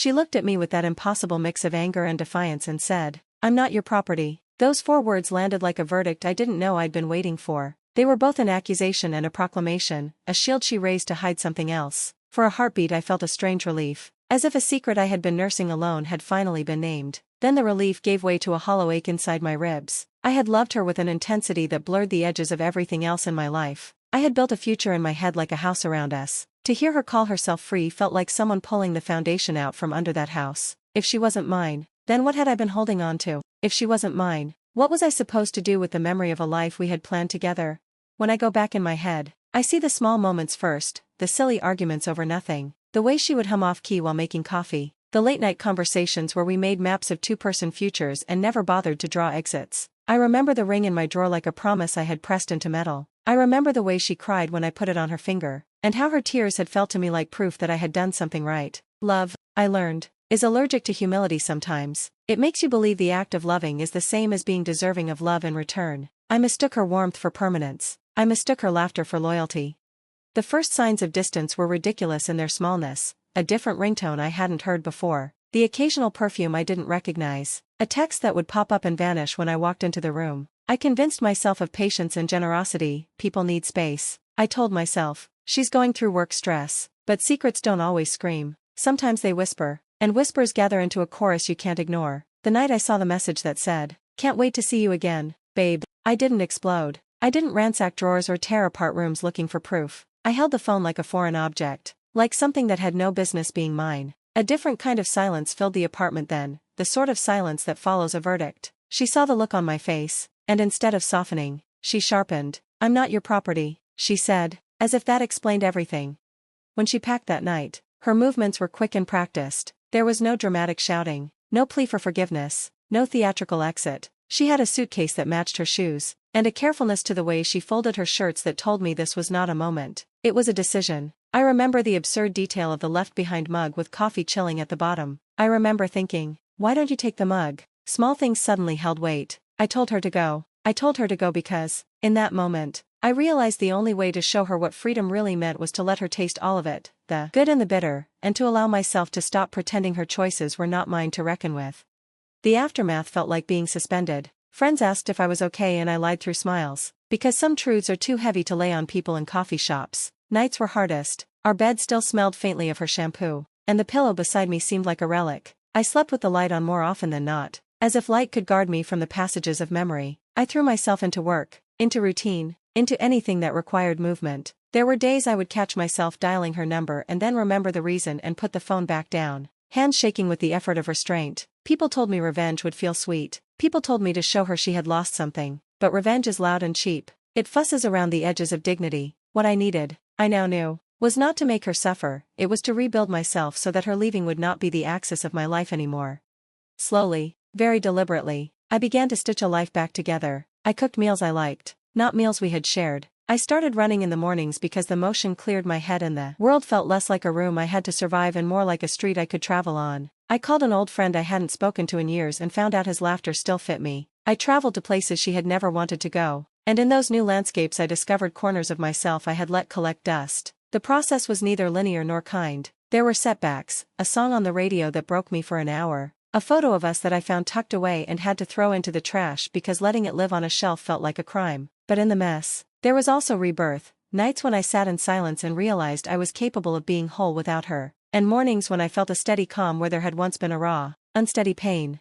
She looked at me with that impossible mix of anger and defiance and said, "I'm not your property." Those 4 words landed like a verdict I didn't know I'd been waiting for. They were both an accusation and a proclamation, a shield she raised to hide something else. For a heartbeat I felt a strange relief, as if a secret I had been nursing alone had finally been named. Then the relief gave way to a hollow ache inside my ribs. I had loved her with an intensity that blurred the edges of everything else in my life. I had built a future in my head like a house around us. To hear her call herself free felt like someone pulling the foundation out from under that house. If she wasn't mine, then what had I been holding on to? If she wasn't mine, what was I supposed to do with the memory of a life we had planned together? When I go back in my head, I see the small moments first, the silly arguments over nothing, the way she would hum off-key while making coffee, the late-night conversations where we made maps of two-person futures and never bothered to draw exits. I remember the ring in my drawer like a promise I had pressed into metal. I remember the way she cried when I put it on her finger, and how her tears had felt to me like proof that I had done something right. Love, I learned, is allergic to humility sometimes. It makes you believe the act of loving is the same as being deserving of love in return. I mistook her warmth for permanence. I mistook her laughter for loyalty. The first signs of distance were ridiculous in their smallness, a different ringtone I hadn't heard before, the occasional perfume I didn't recognize, a text that would pop up and vanish when I walked into the room. I convinced myself of patience and generosity. People need space. I told myself, she's going through work stress, but secrets don't always scream. Sometimes they whisper, and whispers gather into a chorus you can't ignore. The night I saw the message that said, "Can't wait to see you again, babe," I didn't explode. I didn't ransack drawers or tear apart rooms looking for proof. I held the phone like a foreign object, like something that had no business being mine. A different kind of silence filled the apartment then, the sort of silence that follows a verdict. She saw the look on my face, and instead of softening, she sharpened. "I'm not your property," she said, as if that explained everything. When she packed that night, her movements were quick and practiced. There was no dramatic shouting, no plea for forgiveness, no theatrical exit. She had a suitcase that matched her shoes, and a carefulness to the way she folded her shirts that told me this was not a moment. It was a decision. I remember the absurd detail of the left-behind mug with coffee chilling at the bottom. I remember thinking, why don't you take the mug? Small things suddenly held weight. I told her to go. I told her to go because, in that moment, I realized the only way to show her what freedom really meant was to let her taste all of it, the good and the bitter, and to allow myself to stop pretending her choices were not mine to reckon with. The aftermath felt like being suspended. Friends asked if I was okay and I lied through smiles, because some truths are too heavy to lay on people in coffee shops. Nights were hardest. Our bed still smelled faintly of her shampoo, and the pillow beside me seemed like a relic. I slept with the light on more often than not, as if light could guard me from the passages of memory. I threw myself into work, into routine, into anything that required movement. There were days I would catch myself dialing her number and then remember the reason and put the phone back down, hands shaking with the effort of restraint. People told me revenge would feel sweet. People told me to show her she had lost something. But revenge is loud and cheap. It fusses around the edges of dignity. What I needed, I now knew, was not to make her suffer. It was to rebuild myself so that her leaving would not be the axis of my life anymore. Slowly, very deliberately, I began to stitch a life back together. I cooked meals I liked, not meals we had shared. I started running in the mornings because the motion cleared my head and the world felt less like a room I had to survive and more like a street I could travel on. I called an old friend I hadn't spoken to in years and found out his laughter still fit me. I traveled to places she had never wanted to go, and in those new landscapes I discovered corners of myself I had let collect dust. The process was neither linear nor kind. There were setbacks, a song on the radio that broke me for an hour, a photo of us that I found tucked away and had to throw into the trash because letting it live on a shelf felt like a crime. But in the mess, there was also rebirth, nights when I sat in silence and realized I was capable of being whole without her, and mornings when I felt a steady calm where there had once been a raw, unsteady pain.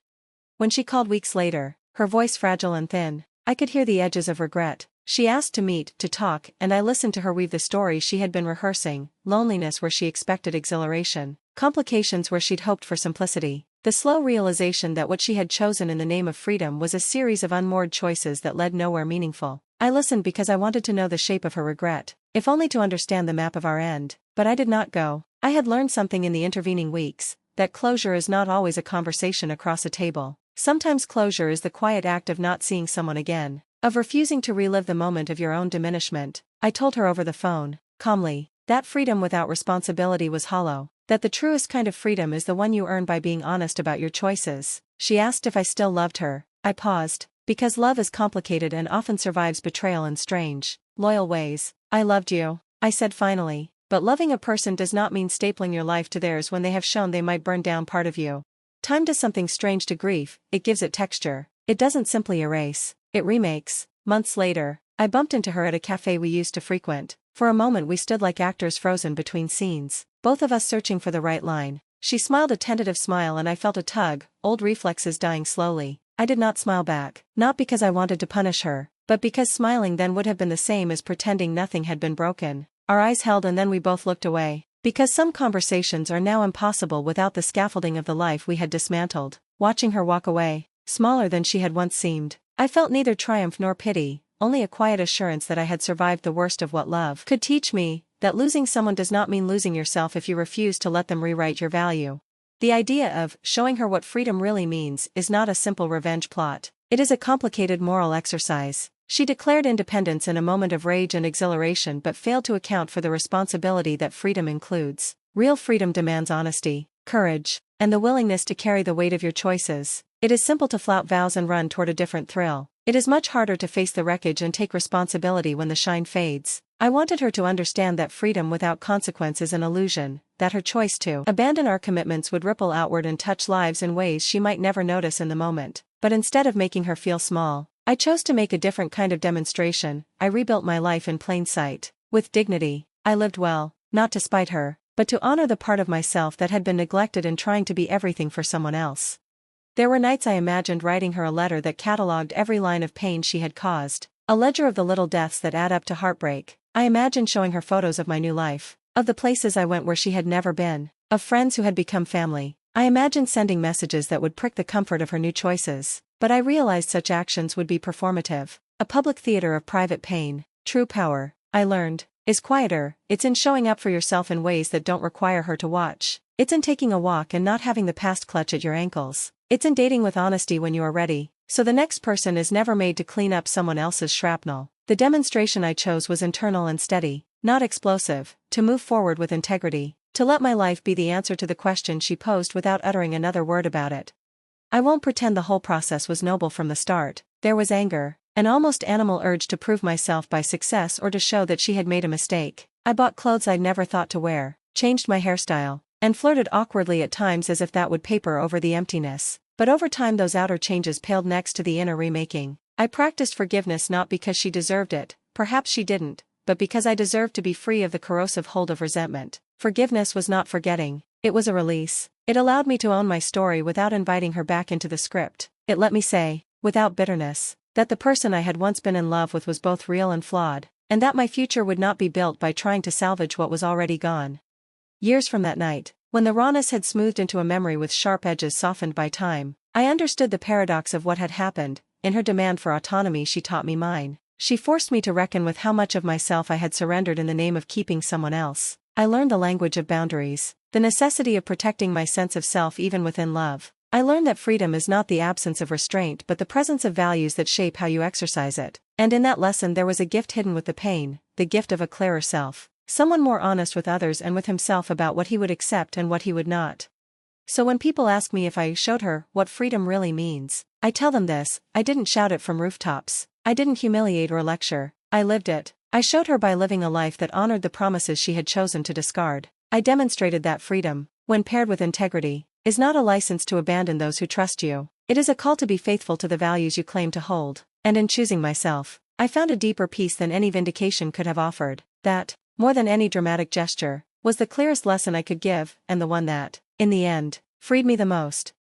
When she called weeks later, her voice fragile and thin, I could hear the edges of regret. She asked to meet, to talk, and I listened to her weave the story she had been rehearsing, loneliness where she expected exhilaration, complications where she'd hoped for simplicity, the slow realization that what she had chosen in the name of freedom was a series of unmoored choices that led nowhere meaningful. I listened because I wanted to know the shape of her regret, if only to understand the map of our end, but I did not go. I had learned something in the intervening weeks, that closure is not always a conversation across a table. Sometimes closure is the quiet act of not seeing someone again, of refusing to relive the moment of your own diminishment. I told her over the phone, calmly, that freedom without responsibility was hollow, that the truest kind of freedom is the one you earn by being honest about your choices. She asked if I still loved her. I paused, because love is complicated and often survives betrayal in strange, loyal ways. I loved you, I said finally, but loving a person does not mean stapling your life to theirs when they have shown they might burn down part of you. Time does something strange to grief, it gives it texture. It doesn't simply erase, it remakes. Months later, I bumped into her at a cafe we used to frequent. For a moment we stood like actors frozen between scenes, both of us searching for the right line. She smiled a tentative smile and I felt a tug, old reflexes dying slowly. I did not smile back, not because I wanted to punish her, but because smiling then would have been the same as pretending nothing had been broken. Our eyes held and then we both looked away. Because some conversations are now impossible without the scaffolding of the life we had dismantled. Watching her walk away, smaller than she had once seemed, I felt neither triumph nor pity, only a quiet assurance that I had survived the worst of what love could teach me, that losing someone does not mean losing yourself if you refuse to let them rewrite your value. The idea of showing her what freedom really means is not a simple revenge plot. It is a complicated moral exercise. She declared independence in a moment of rage and exhilaration but failed to account for the responsibility that freedom includes. Real freedom demands honesty, courage, and the willingness to carry the weight of your choices. It is simple to flout vows and run toward a different thrill. It is much harder to face the wreckage and take responsibility when the shine fades. I wanted her to understand that freedom without consequence is an illusion, that her choice to abandon our commitments would ripple outward and touch lives in ways she might never notice in the moment. But instead of making her feel small, I chose to make a different kind of demonstration. I rebuilt my life in plain sight. With dignity, I lived well, not to spite her, but to honor the part of myself that had been neglected in trying to be everything for someone else. There were nights I imagined writing her a letter that catalogued every line of pain she had caused, a ledger of the little deaths that add up to heartbreak. I imagined showing her photos of my new life, of the places I went where she had never been, of friends who had become family. I imagined sending messages that would prick the comfort of her new choices, but I realized such actions would be performative, a public theater of private pain. True power, I learned, is quieter. It's in showing up for yourself in ways that don't require her to watch. It's in taking a walk and not having the past clutch at your ankles. It's in dating with honesty when you are ready, so the next person is never made to clean up someone else's shrapnel. The demonstration I chose was internal and steady, not explosive, to move forward with integrity, to let my life be the answer to the question she posed without uttering another word about it. I won't pretend the whole process was noble from the start. There was anger, an almost animal urge to prove myself by success or to show that she had made a mistake. I bought clothes I'd never thought to wear, changed my hairstyle, and flirted awkwardly at times as if that would paper over the emptiness. But over time those outer changes paled next to the inner remaking. I practiced forgiveness not because she deserved it, perhaps she didn't, but because I deserved to be free of the corrosive hold of resentment. Forgiveness was not forgetting, it was a release. It allowed me to own my story without inviting her back into the script. It let me say, without bitterness, that the person I had once been in love with was both real and flawed, and that my future would not be built by trying to salvage what was already gone. Years from that night, when the rawness had smoothed into a memory with sharp edges softened by time, I understood the paradox of what had happened. In her demand for autonomy she taught me mine. She forced me to reckon with how much of myself I had surrendered in the name of keeping someone else. I learned the language of boundaries, the necessity of protecting my sense of self even within love. I learned that freedom is not the absence of restraint but the presence of values that shape how you exercise it. And in that lesson there was a gift hidden with the pain, the gift of a clearer self. Someone more honest with others and with himself about what he would accept and what he would not. So when people ask me if I showed her what freedom really means, I tell them this: I didn't shout it from rooftops. I didn't humiliate or lecture. I lived it. I showed her by living a life that honored the promises she had chosen to discard. I demonstrated that freedom, when paired with integrity, is not a license to abandon those who trust you. It is a call to be faithful to the values you claim to hold. And in choosing myself, I found a deeper peace than any vindication could have offered. That, more than any dramatic gesture, was the clearest lesson I could give, and the one that, in the end, freed me the most.